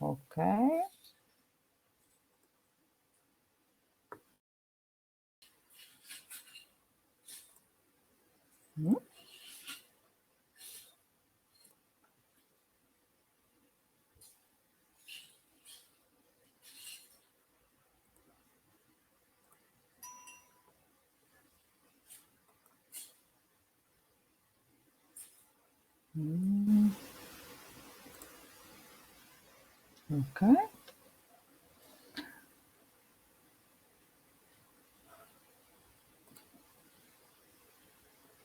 Okay. Okay.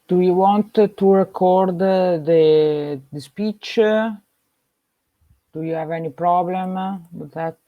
Do you want to record the speech? Do you have any problem with that?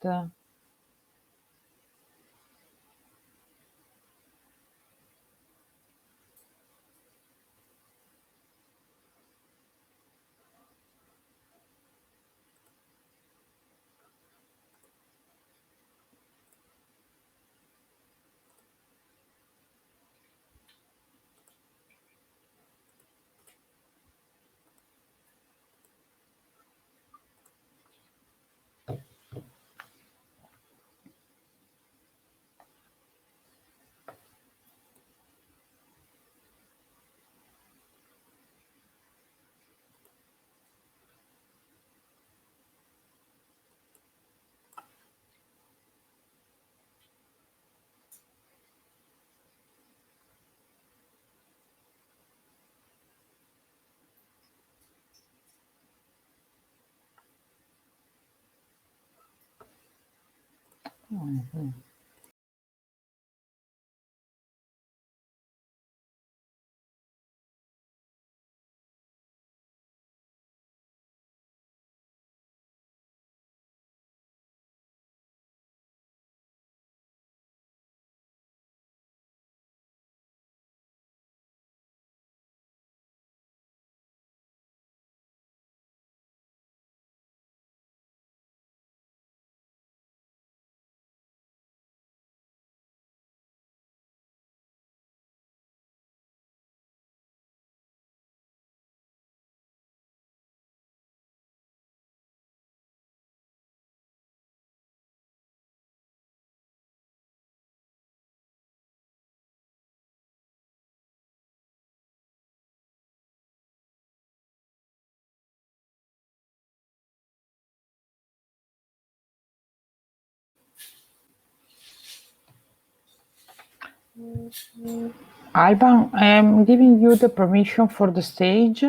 Alban, I am giving you the permission for the stage.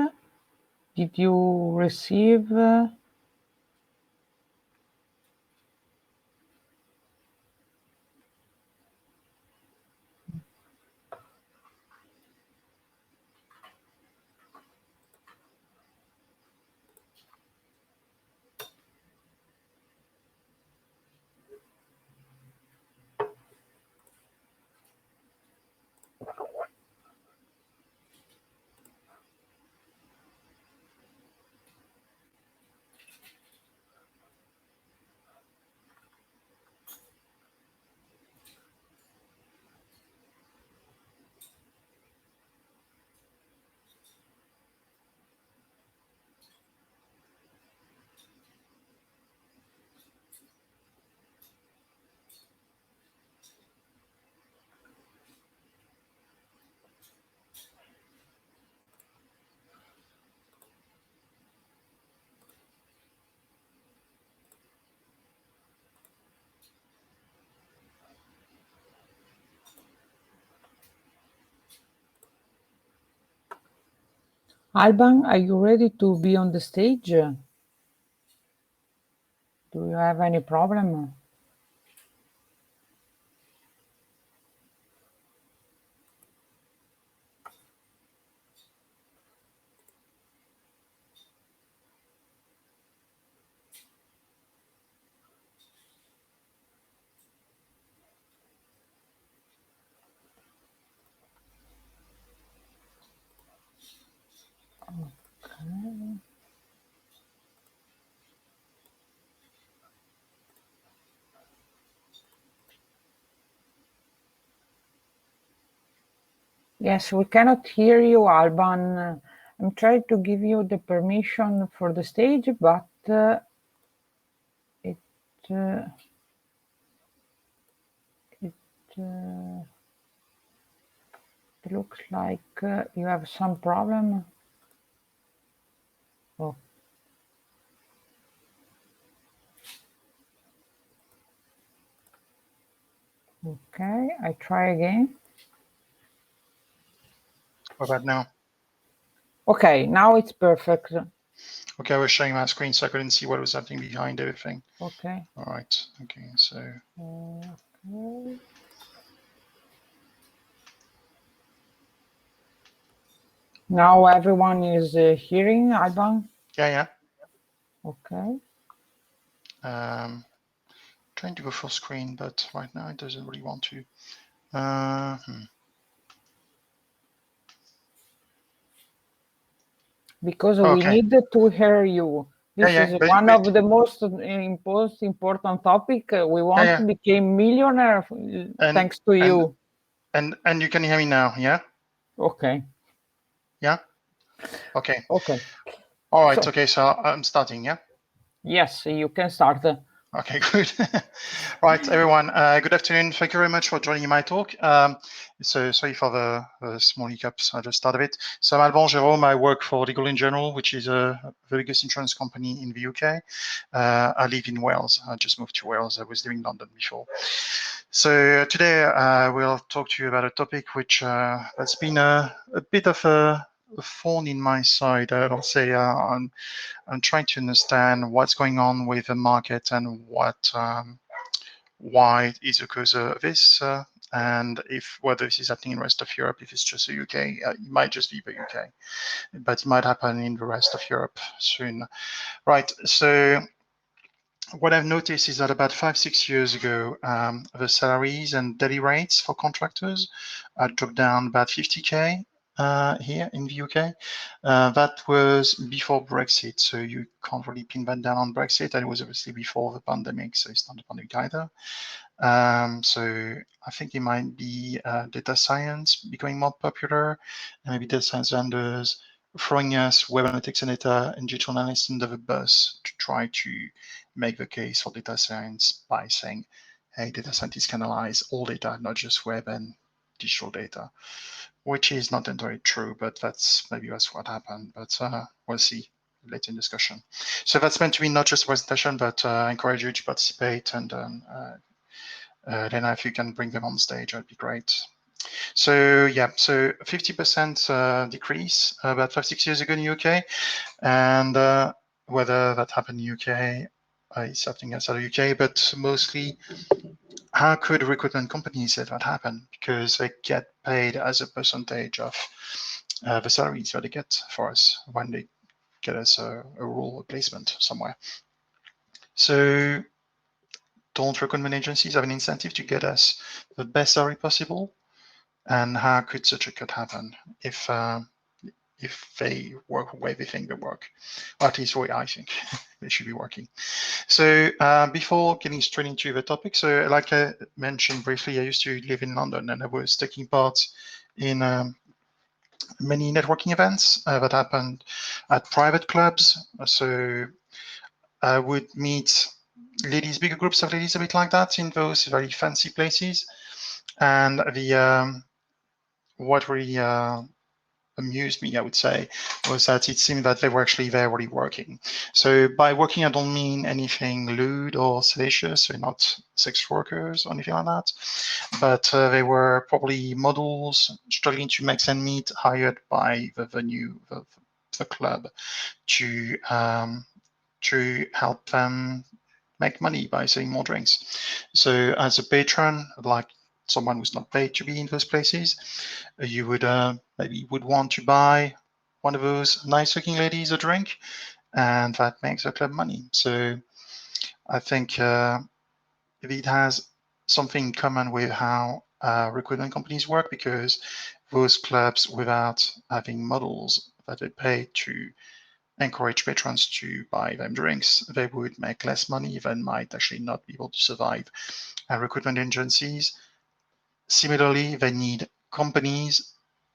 Did you receive? Alban, are you ready to be on the stage? Do you have any problem? Yes, we cannot hear you, Alban. I'm trying to give you the permission for the stage, but it looks like you have some problem. Oh. Okay, I try again. What about now? Okay, now it's perfect. Okay, I was showing my screen, so I couldn't see what was happening behind everything. Okay. All right. Okay, so. Okay. Now everyone is hearing Alban? Yeah. Okay. Trying to go full screen, but right now it doesn't really want to. Because we need to hear you. This is one of the most important topic. We want to become millionaire thanks to you. And you can hear me now, yeah? Okay. Yeah? Okay. Okay. All right, okay, so I'm starting, yeah? Yes, you can start. Okay, good. Right, everyone, good afternoon. Thank you very much for joining my talk. So sorry for the small hiccups at the start of it. So I'm Alban Gerome. I work for Legal in General, which is a very good insurance company in the UK. I live in Wales. I just moved to Wales. I was living in London before. So today we'll talk to you about a topic which has been a bit of a thorn in my side. I'll say I'm trying to understand what's going on with the market and why is the cause of this, and if whether this is happening in the rest of Europe, if it's just the UK, it might just be the UK, but it might happen in the rest of Europe soon. Right, so what I've noticed is that about 5-6 years ago, the salaries and daily rates for contractors dropped down about 50K here in the UK. That was before Brexit, so you can't really pin that down on Brexit. And it was obviously before the pandemic, so it's not the pandemic either. So I think it might be data science becoming more popular, and maybe data science vendors throwing us web analytics and data and digital analysts under the bus to try to make the case for data science by saying, hey, data scientists can analyze all data, not just web and digital data, which is not entirely true, but that's what happened. But we'll see later in discussion. So that's meant to be not just a presentation, but I encourage you to participate, and Lena, if you can bring them on stage, that'd be great. So yeah, so 50% decrease about 5-6 years ago in the UK, and whether that happened in the UK is happening outside the UK, but mostly how could recruitment companies let that happen? Because they get paid as a percentage of the salaries that they get for us when they get us a role, a placement somewhere. So don't recruitment agencies have an incentive to get us the best salary possible? And how could such a cut happen if they work the way they think they work, or at least the way I think they should be working? So before getting straight into the topic, so like I mentioned briefly, I used to live in London, and I was taking part in many networking events that happened at private clubs. So I would meet ladies, bigger groups of ladies, a bit like that, in those very fancy places. And the what really amused me, I would say, was that it seemed that they were actually there already working. So by working, I don't mean anything lewd or salacious, so not sex workers or anything like that, but they were probably models struggling to make ends meet, hired by the venue, the club, to help them make money by selling more drinks. So as a patron, like someone who's not paid to be in those places, you would maybe would want to buy one of those nice-looking ladies a drink, and that makes the club money. So I think it has something in common with how recruitment companies work, because those clubs, without having models that they pay to encourage patrons to buy them drinks, they would make less money, then might actually not be able to survive. And recruitment agencies, similarly, they need companies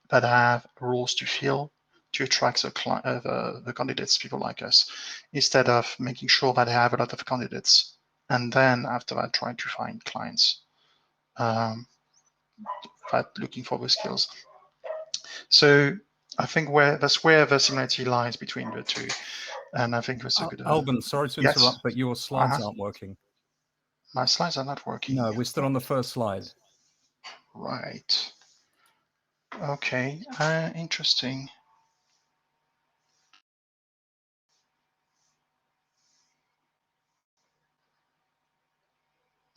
that have roles to fill to attract the candidates, people like us, instead of making sure that they have a lot of candidates and then after that, try to find clients that looking for those skills. So I think that's where the similarity lies between the two. And I think that's a good... Alban, sorry to interrupt, but your slides aren't working. My slides are not working. No, we're still on the first slide. Right. Okay, interesting.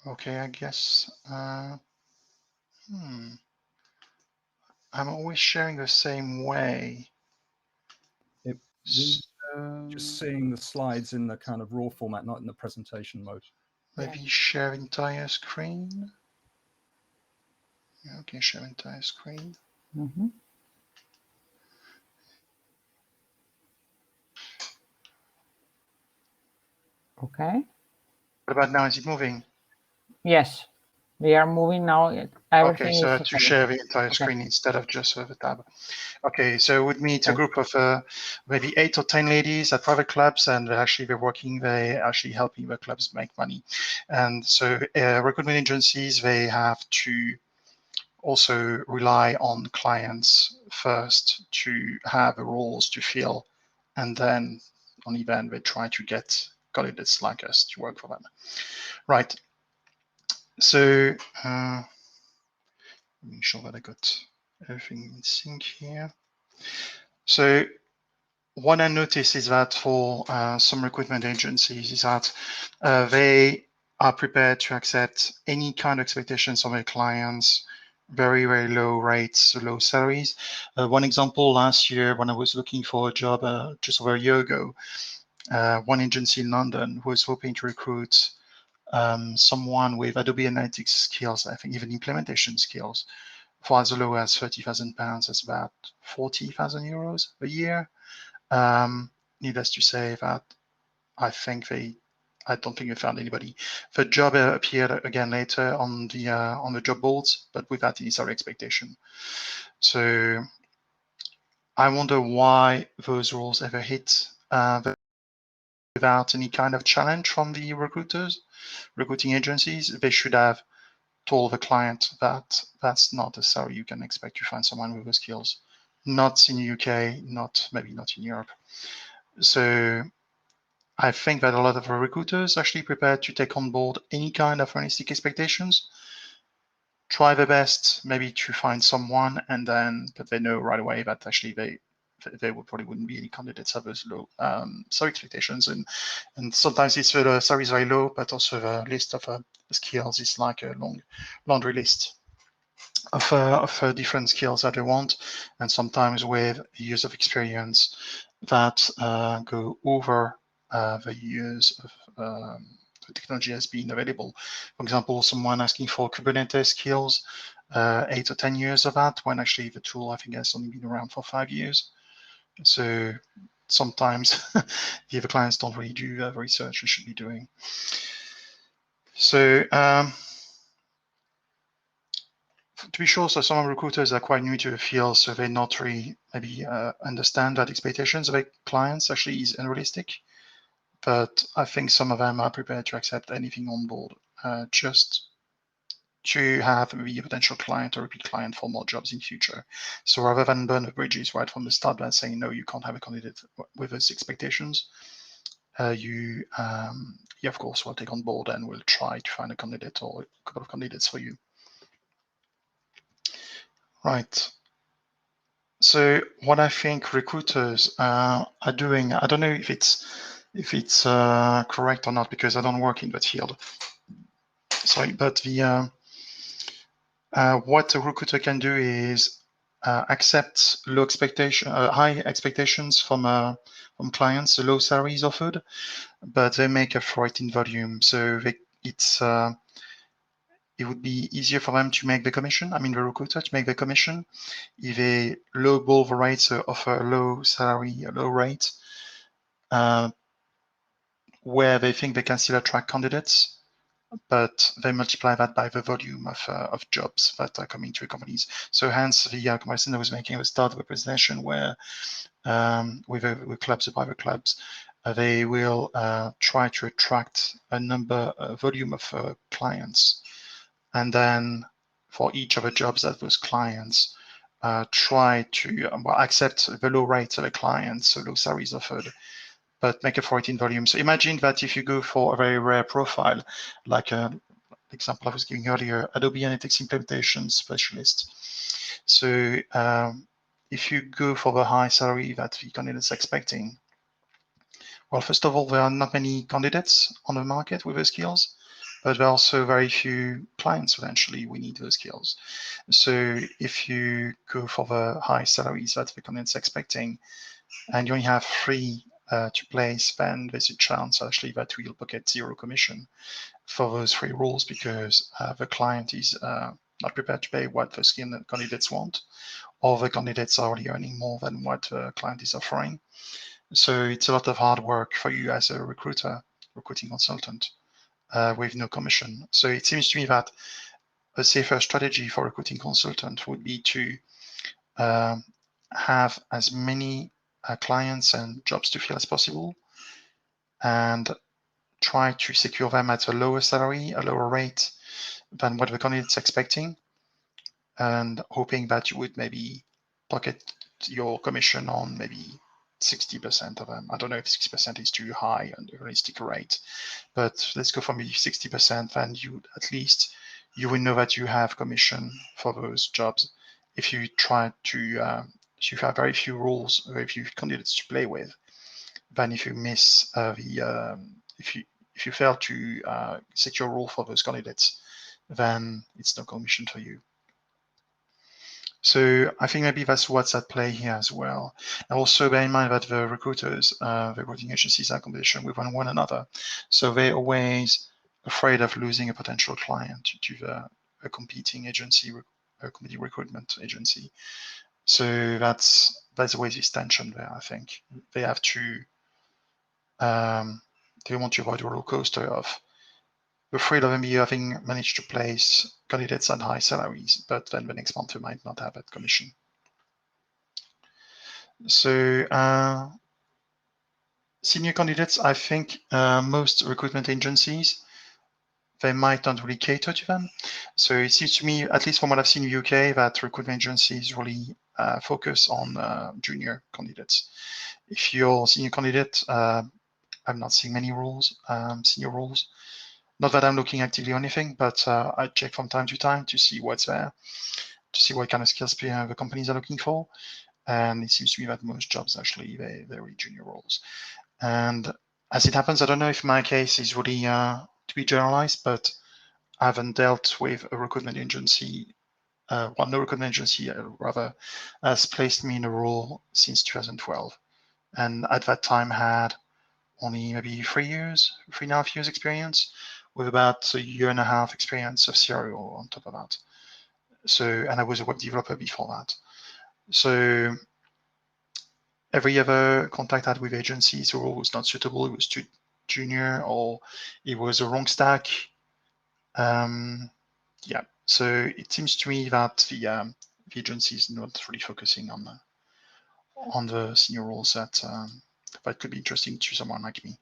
Okay, I guess, I'm always sharing the same way. Just seeing the slides in the kind of raw format, not in the presentation mode. Maybe share entire screen. Okay, share entire screen. Okay. What about now? Is it moving? Yes, they are moving now. Everything okay, so is to share the entire screen instead of just the tab. Okay, so we'd meet a group of maybe 8 or 10 ladies at private clubs, and they're working, they're actually helping the clubs make money. And so recruitment agencies, they have to also rely on clients first to have the roles to fill, and then only then they try to get candidates like us to work for them. Right. So make sure that I got everything in sync here. So what I noticed is that for some recruitment agencies is that they are prepared to accept any kind of expectations of their clients, very, very low rates, low salaries. One example, last year when I was looking for a job just over a year ago, one agency in London was hoping to recruit someone with Adobe Analytics skills, I think even implementation skills, for as low as £30,000. That's about 40,000 euros a year. Needless to say that I don't think they found anybody. The job appeared again later on the job boards, but without any salary expectation. So I wonder why those roles ever hit without any kind of challenge from the recruiting agencies. They should have told the client that that's not a salary you can expect to find someone with those skills. Not in the UK, maybe not in Europe. So I think that a lot of recruiters are actually prepared to take on board any kind of realistic expectations, try their best maybe to find someone, and then but they know right away that actually they probably wouldn't be any candidates of those low salary expectations, and sometimes it's the salary is very low, but also the list of skills is like a long laundry list of different skills that they want, and sometimes with years of experience that go over the years of the technology has been available. For example, someone asking for Kubernetes skills, 8 or 10 years of that, when actually the tool I think has only been around for 5 years. So sometimes the other clients don't really do the research they should be doing. So to be sure, so some recruiters are quite new to the field, so they not really maybe understand that expectations of their clients actually is unrealistic. But I think some of them are prepared to accept anything on board just to have maybe a potential client or repeat client for more jobs in future. So rather than burn the bridges right from the start by saying, no, you can't have a candidate with those expectations, you of course will take on board and will try to find a candidate or a couple of candidates for you. Right. So what I think recruiters are doing, I don't know if it's correct or not, because I don't work in that field. Sorry, but the what a recruiter can do is accept high expectations from clients, low salaries offered, but they make up for it in volume. So it would be easier for them to make the commission. I mean, the recruiter to make the commission if they lowball the rates, so offer a low salary, a low rate, where they think they can still attract candidates, but they multiply that by the volume of jobs that are coming to companies. So hence the comparison I was making at the start of the presentation, where with clubs, the private clubs, they will try to attract a volume of clients, and then for each of the jobs that those clients try to accept the low rates of the clients, so low salaries offered, but make up for it in volume. So imagine that if you go for a very rare profile, like the example I was giving earlier, Adobe Analytics implementation specialist. So if you go for the high salary that the candidate is expecting, well, first of all, there are not many candidates on the market with those skills, but there are also very few clients potentially we need those skills. So if you go for the high salaries that the candidate's expecting, and you only have 3 to place, then there's a chance actually that you'll pocket 0 commission for those 3 roles because the client is not prepared to pay what the skilled candidates want, or the candidates are already earning more than what the client is offering. So it's a lot of hard work for you as a recruiting consultant with no commission. So it seems to me that a safer strategy for a recruiting consultant would be to have as many clients and jobs to fill as possible, and try to secure them at a lower salary, a lower rate than what the candidate's expecting, and hoping that you would maybe pocket your commission on maybe 60% of them. I don't know if 60% is too high and a realistic rate, but let's go for maybe 60%, then you at least you will know that you have commission for those jobs. If you try to, if you have very few rules, very few candidates to play with, then if you miss if you fail to secure a role for those candidates, then it's no commission for you. So I think maybe that's what's at play here as well. And also bear in mind that the recruiters, the recruiting agencies are competition with one another. So they're always afraid of losing a potential client to a competing agency, a competing recruitment agency. So that's always this tension there, I think. They have to, they want to avoid a roller coaster of afraid of maybe having managed to place candidates at high salaries, but then the next month they might not have that commission. So senior candidates, I think most recruitment agencies, they might not really cater to them. So it seems to me, at least from what I've seen in the UK, that recruitment agencies really focus on junior candidates. If you're a senior candidate, I'm not seeing many roles, senior roles. Not that I'm looking actively or anything, but I check from time to time to see what's there, to see what kind of skills the companies are looking for. And it seems to me that most jobs actually, they're really junior roles. And as it happens, I don't know if my case is really to be generalized, but I haven't dealt with a recruitment agency, no recruitment agency rather, has placed me in a role since 2012. And at that time had only maybe 3.5 years experience, with about a year and a half experience of CRO on top of that. So, and I was a web developer before that. So every other contact I had with agencies, the role was not suitable, it was too junior, or it was a wrong stack. Yeah, so it seems to me that the agency is not really focusing on the senior roles that could be interesting to someone like me.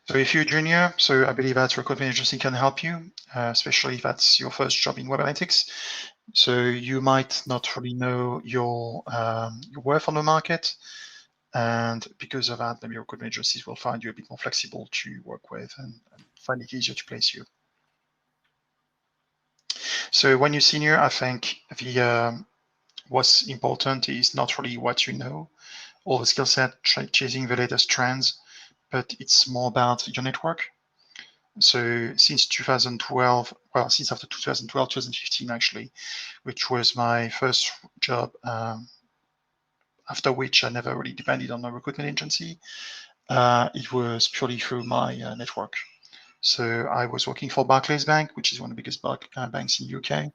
So if you're junior, so I believe that recruitment agency can help you, especially if that's your first job in web analytics. So you might not really know your worth on the market, and because of that, maybe recruitment agencies will find you a bit more flexible to work with and find it easier to place you. So when you're senior, I think what's important is not really what you know or the skill set, chasing the latest trends, but it's more about your network. So since 2012, well, since after 2012, 2015 actually, which was my first job, after which I never really depended on a recruitment agency, it was purely through my network. So I was working for Barclays Bank, which is one of the biggest banks in the UK,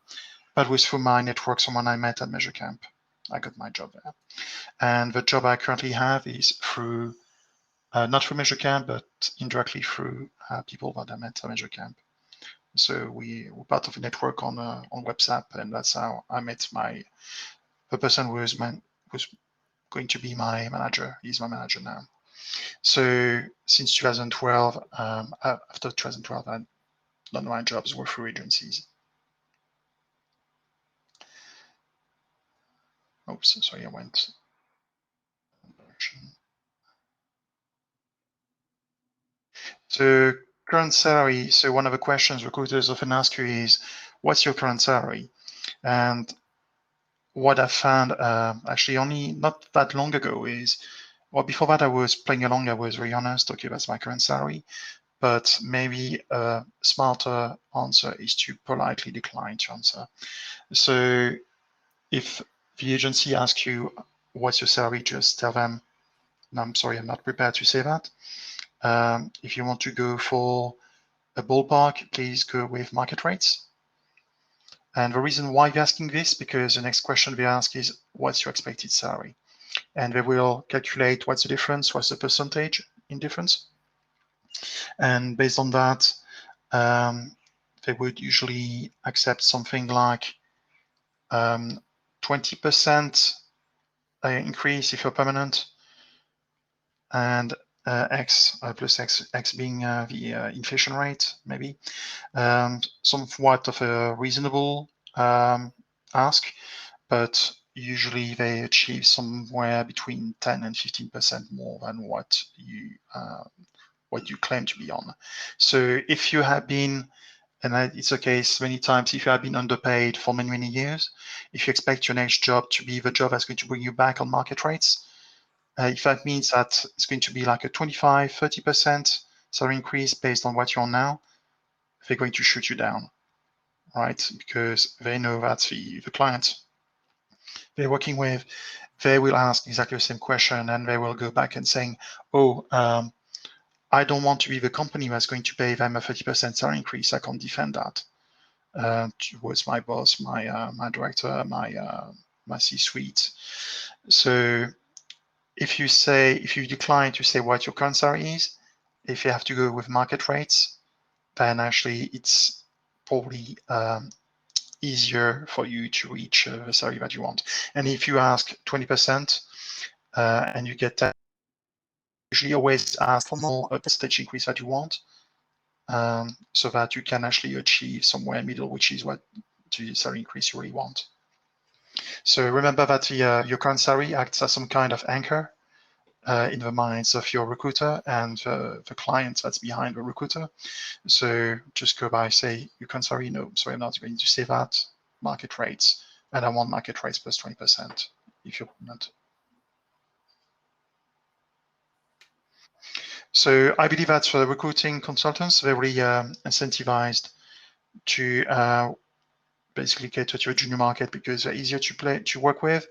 but was through my network, someone I met at MeasureCamp. I got my job there. And the job I currently have is through, not through MeasureCamp, but indirectly through people that I met at MeasureCamp. So we're part of a network on WhatsApp, and that's how I met my the person who was going to be my manager. He's my manager now. So since 2012, after 2012, none of my jobs were through agencies. Oops, sorry, I went. So current salary. So one of the questions recruiters often ask you is, what's your current salary? And what I found actually only not that long ago is, well, before that I was playing along, I was very honest, okay, that's my current salary. But maybe a smarter answer is to politely decline to answer. So if the agency asks you, what's your salary, just tell them, no, I'm sorry, I'm not prepared to say that. If you want to go for a ballpark, please go with market rates. And the reason why you're asking this, because the next question they ask is, what's your expected salary? And they will calculate what's the difference, what's the percentage in difference. And based on that, they would usually accept something like 20% increase if you're permanent, and X plus X being the inflation rate, maybe. Somewhat of a reasonable ask, but usually they achieve somewhere between 10 and 15% more than what you claim to be on. So if you have been, and it's a case many times, if you have been underpaid for many, many years, if you expect your next job to be the job that's going to bring you back on market rates, if that means that it's going to be like a 25, 30% salary increase based on what you're on now, they're going to shoot you down, right? Because they know that the client they're working with, they will ask exactly the same question, and they will go back and saying, oh, I don't want to be the company that's going to pay them a 30% salary increase. I can't defend that towards my boss, my director, my C-suite. So if you decline to say what your current salary is, if you have to go with market rates, then actually it's probably easier for you to reach the salary that you want. And if you ask 20% and you get 10, usually always ask for more a percentage increase that you want, so that you can actually achieve somewhere in the middle, which is what the salary increase you really want. So remember that your current salary acts as some kind of anchor in the minds of your recruiter and the client that's behind the recruiter. So just go by, say, your current salary, no, sorry, I'm not going to say that, market rates, and I want market rates plus 20% if you're not. So I believe that for the recruiting consultants, they're really incentivized to basically cater to a junior market because they're easier to work with,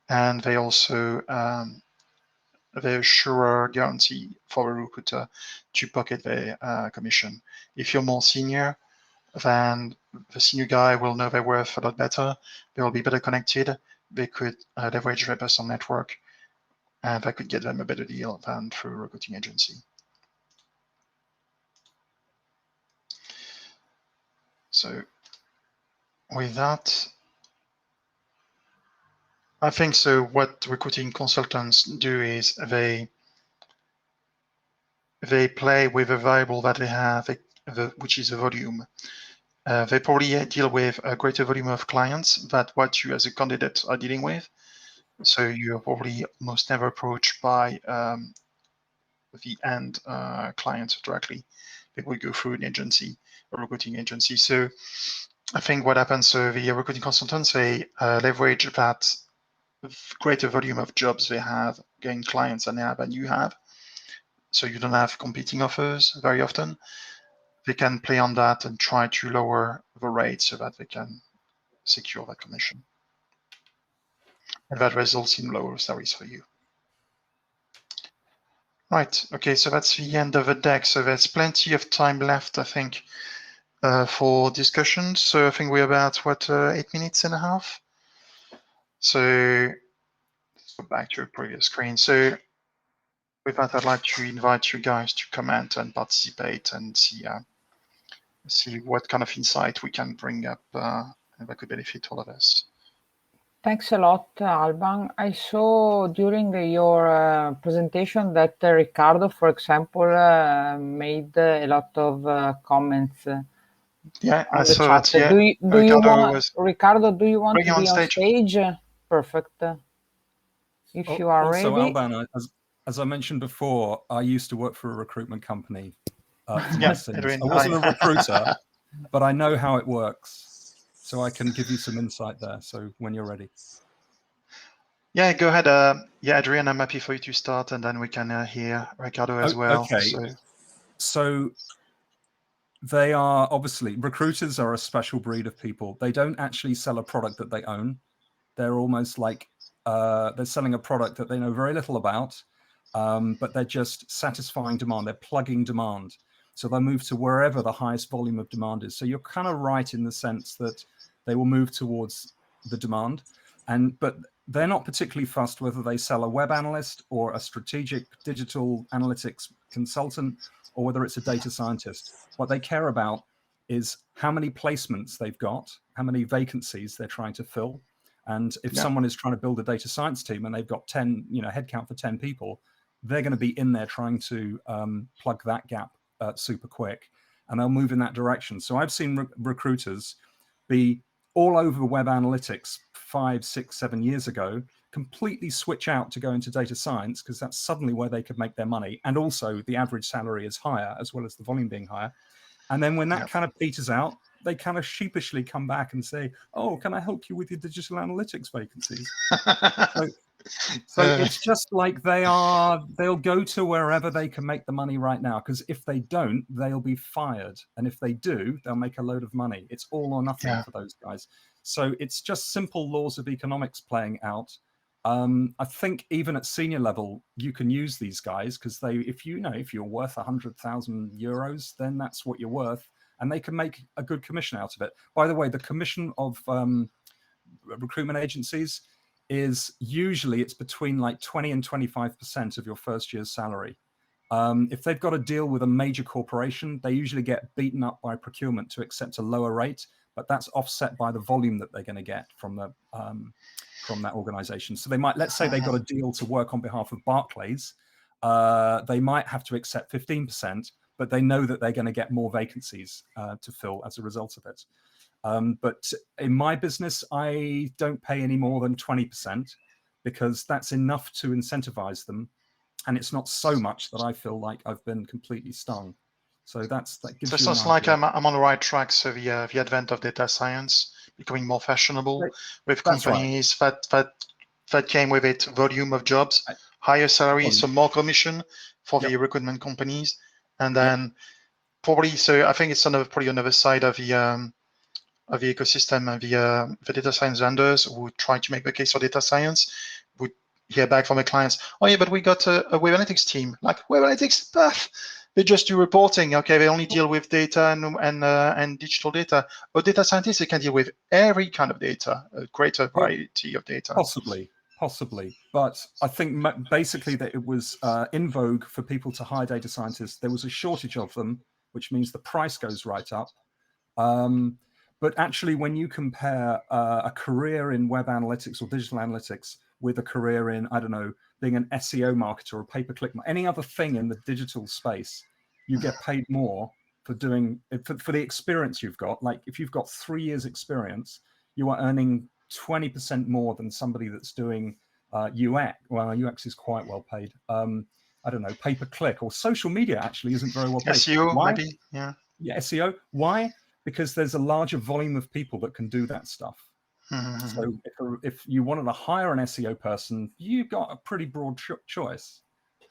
and they also they're surer guarantee for a recruiter to pocket their commission. If you're more senior, then the senior guy will know their worth a lot better. They will be better connected. They could leverage their personal network, and that could get them a better deal than through a recruiting agency. So with that, I think so what recruiting consultants do is they play with a variable that they have, which is the volume. They probably deal with a greater volume of clients than what you as a candidate are dealing with. So you're probably almost never approached by the end client directly. They will go through an agency, a recruiting agency. So I think what happens, so the recruiting consultants, they leverage that greater volume of jobs they have, gain clients than they have and you have. So you don't have competing offers very often. They can play on that and try to lower the rate so that they can secure that commission. And that results in lower salaries for you. Right, okay, so that's the end of the deck. So there's plenty of time left, I think, for discussion. So I think we're about, what, 8 minutes and a half? So let's go back to a previous screen. So with that, I'd like to invite you guys to comment and participate and see what kind of insight we can bring up and that could benefit all of us. Thanks a lot, Alban. I saw during your presentation that Ricardo, for example, made a lot of comments Yeah, I on the saw chat. it. Yeah, Do you Ricardo want, was Ricardo, do you want to bringing on be on stage. stage? Perfect. If you are Also, ready. Alban, as I mentioned before, I used to work for a recruitment company for my Yeah, sins. Adrian, I wasn't a recruiter, but I know how it works. So I can give you some insight there. So when you're ready. Yeah, go ahead. Yeah, Adrian, I'm happy for you to start, and then we can hear Ricardo as well. Okay. So they are obviously, recruiters are a special breed of people. They don't actually sell a product that they own. They're almost like they're selling a product that they know very little about, but they're just satisfying demand. They're plugging demand. So they'll move to wherever the highest volume of demand is. So you're kind of right in the sense that they will move towards the demand. But they're not particularly fussed whether they sell a web analyst or a strategic digital analytics consultant or whether it's a data scientist. What they care about is how many placements they've got, how many vacancies they're trying to fill. And if someone is trying to build a data science team and they've got 10, headcount for 10 people, they're going to be in there trying to plug that gap super quick, and they'll move in that direction. So I've seen recruiters be all over web analytics 5, 6, 7 years ago, completely switch out to go into data science because that's suddenly where they could make their money. And also the average salary is higher as well as the volume being higher. And then when that kind of peters out, they kind of sheepishly come back and say, oh, can I help you with your digital analytics vacancies? So it's just like they'll go to wherever they can make the money right now, because if they don't, they'll be fired. And if they do, they'll make a load of money. It's all or nothing for those guys. So it's just simple laws of economics playing out. I think even at senior level, you can use these guys because if you're worth 100,000 euros, then that's what you're worth. And they can make a good commission out of it. By the way, the commission of recruitment agencies is usually it's between like 20 and 25% of your first year's salary. If they've got a deal with a major corporation, they usually get beaten up by procurement to accept a lower rate, but that's offset by the volume that they're going to get from that organization. So they might, let's say they got a deal to work on behalf of Barclays, they might have to accept 15%, but they know that they're going to get more vacancies to fill as a result of it. But in my business, I don't pay any more than 20% because that's enough to incentivize them. And it's not so much that I feel like I've been completely stung. So that gives you an sounds idea. like I'm on the right track. So the advent of data science becoming more fashionable with companies that came with it, volume of jobs, higher salaries, so more commission for the recruitment companies. And then probably, so I think it's probably another side of the ecosystem, and the data science vendors who try to make the case for data science would hear back from the clients, oh yeah, but we got a web analytics team. Like, web analytics, they just do reporting. Okay, they only deal with data and digital data. But data scientists, they can deal with every kind of data, a greater variety of data. Possibly. But I think basically that it was in vogue for people to hire data scientists. There was a shortage of them, which means the price goes right up. But actually, when you compare a career in web analytics or digital analytics with a career in, I don't know, being an SEO marketer or pay-per-click, any other thing in the digital space, you get paid more for doing for the experience you've got. Like if you've got 3 years experience, you are earning 20% more than somebody that's doing UX. Well, UX is quite well paid. I don't know, pay-per-click or social media actually isn't very well paid. SEO, why? Maybe, yeah. Yeah, SEO. Why? Because there's a larger volume of people that can do that stuff. So if you wanted to hire an SEO person, you've got a pretty broad choice.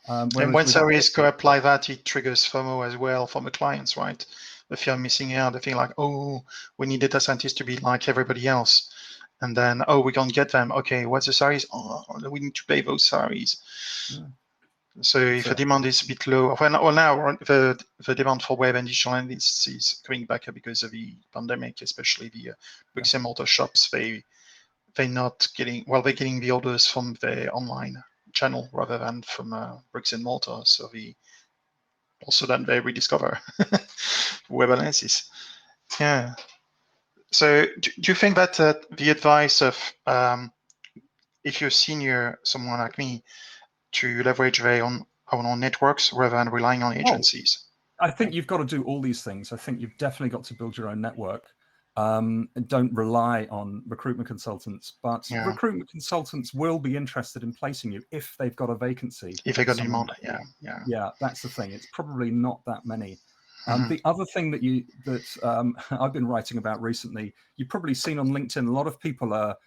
And when salaries go up like that, it triggers FOMO as well from the clients, right? The fear of missing out, they think like, oh, we need data scientists to be like everybody else. And then, oh, we can't get them. Okay, what's the salaries? Oh, we need to pay those salaries. Yeah. So if the demand is a bit low, now the demand for web and digital analytics is coming back because of the pandemic, especially the bricks and mortar shops. They're getting the orders from the online channel rather than from bricks and mortar. So then they rediscover web analysis. Yeah. So do you think that the advice of if you're senior, someone like me, to leverage their own networks rather than relying on agencies. I think you've got to do all these things. I think you've definitely got to build your own network. And don't rely on recruitment consultants, but recruitment consultants will be interested in placing you if they've got a vacancy. If they got demand, yeah, that's the thing. It's probably not that many. The other thing that I've been writing about recently, you've probably seen on LinkedIn, a lot of people are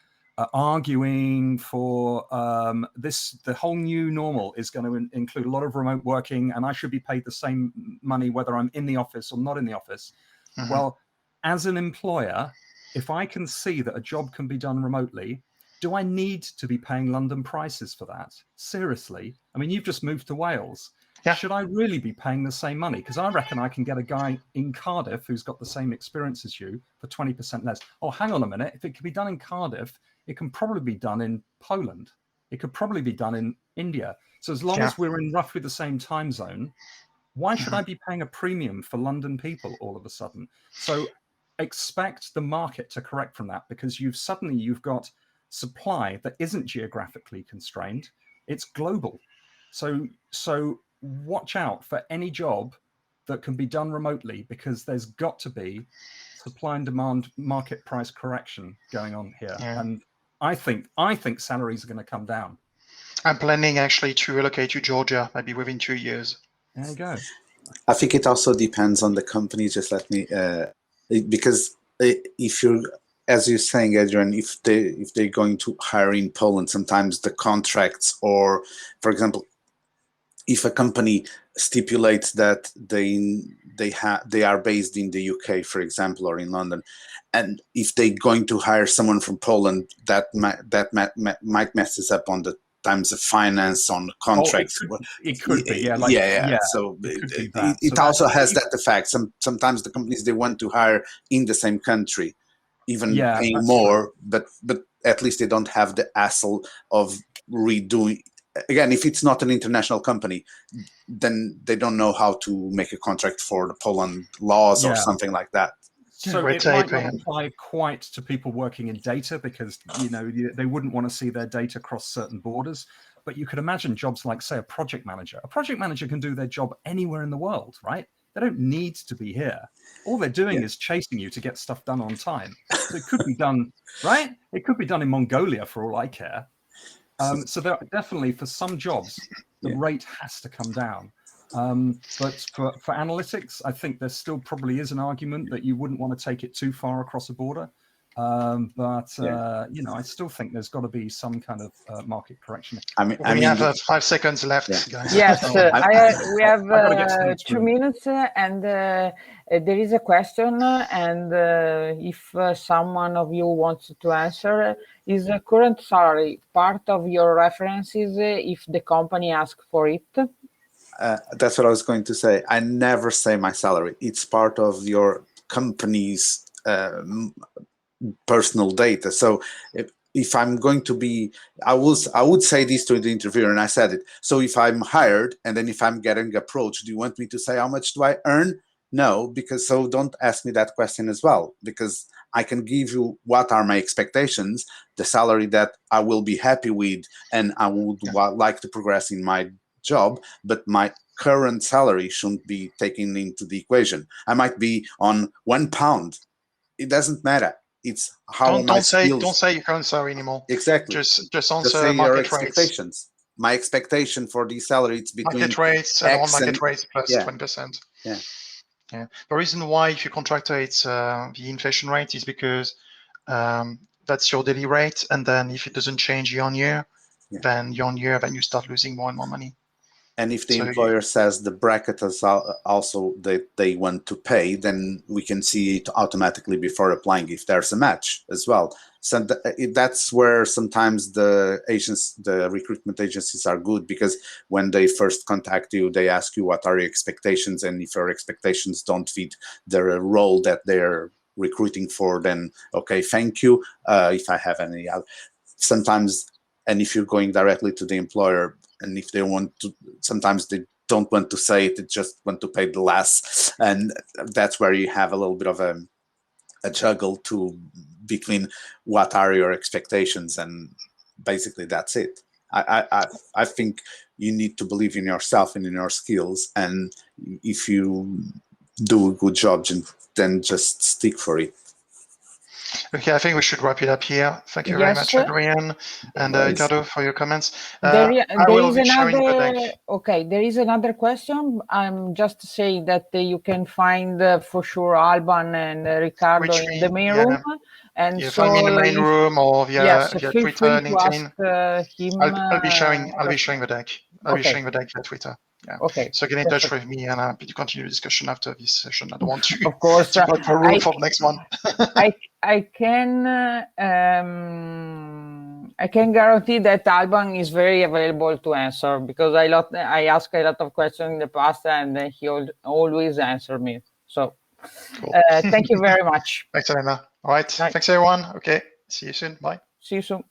arguing for the whole new normal is going to include a lot of remote working, and I should be paid the same money whether I'm in the office or not in the office. Well, as an employer, if I can see that a job can be done remotely, do I need to be paying London prices for that? Seriously? I mean, you've just moved to Wales. Yeah. Should I really be paying the same money? Because I reckon I can get a guy in Cardiff who's got the same experience as you for 20% less. Oh, hang on a minute. If it can be done in Cardiff, it can probably be done in Poland. It could probably be done in India. So as long as we're in roughly the same time zone, why should I be paying a premium for London people all of a sudden? So expect the market to correct from that, because you've got supply that isn't geographically constrained. It's global. So watch out for any job that can be done remotely, because there's got to be supply and demand market price correction going on here. And I think salaries are going to come down. I'm planning actually to relocate to Georgia, maybe within 2 years. There you go. I think it also depends on the company. Just let me, because if you're, as you're saying, Adrian, if they're going to hire in Poland, sometimes the contracts, or for example, if a company stipulates that they are based in the UK, for example, or in London, and if they're going to hire someone from Poland, that might messes up on the times of finance on the contracts. It could be, So it also has that effect. Sometimes the companies, they want to hire in the same country, even paying more, but at least they don't have the hassle of redoing. Again, if it's not an international company, then they don't know how to make a contract for the Poland laws or something like that. So it might not apply quite to people working in data, because they wouldn't want to see their data cross certain borders. But you could imagine jobs like, say, a project manager. A project manager can do their job anywhere in the world, right? They don't need to be here. All they're doing is chasing you to get stuff done on time. So it could be done, right? It could be done in Mongolia for all I care. So there definitely, for some jobs, the rate has to come down. But for analytics, I think there still probably is an argument that you wouldn't want to take it too far across a border. I still think there's got to be some kind of market correction. We have 5 seconds left, guys. Yes, we have 2 minutes, and there is a question, and if someone of you wants to answer, is the current salary part of your references if the company asks for it? That's what I was going to say. I never say my salary. It's part of your company's personal data. So if I'm going to be, I would say this to the interviewer, and I said it. So if I'm hired, and then if I'm getting approached, do you want me to say how much do I earn? No, because so don't ask me that question as well, because I can give you what are my expectations, the salary that I will be happy with, and I would like to progress in my job, but my current salary shouldn't be taken into the equation. I might be on £1. It doesn't matter. It's how don't say your current salary anymore. Exactly. Just answer market expectations. My expectation for the salary, it's between market rates and on-market rates plus 20%. Yeah. The reason why, if you contractor, it's the inflation rate is because that's your daily rate, and then if it doesn't change year on year, then year on year, then you start losing more and more money. And if the employer says the bracket is also that they want to pay, then we can see it automatically before applying if there's a match as well. So that's where sometimes the recruitment agencies are good, because when they first contact you, they ask you what are your expectations, and if your expectations don't fit the role that they're recruiting for, then okay, thank you. If I have any other, sometimes, and if you're going directly to the employer, and if they want to, sometimes they don't want to say it, they just want to pay the less. And that's where you have a little bit of a juggle between what are your expectations and basically that's it. I think you need to believe in yourself and in your skills, and if you do a good job, then just stick for it. Okay, I think we should wrap it up here. Thank you very much, Adrian and Ricardo, for your comments. There is another. Okay, there is another question. I'm just saying that you can find for sure Alban and Ricardo in the main room, and so find me in the main room or via feel Twitter, free LinkedIn. To ask him. I'll be sharing the deck. I'll be sharing the deck via Twitter. Yeah. Okay. So get in touch with me, and happy to continue the discussion after this session. I don't want to, of course, to block the room for the next one. I can guarantee that Alban is very available to answer, because I asked a lot of questions in the past, and he always answered me. So cool. Thank you very much. Thanks, Elena. All right. Bye. Thanks, everyone. Okay. See you soon. Bye. See you soon.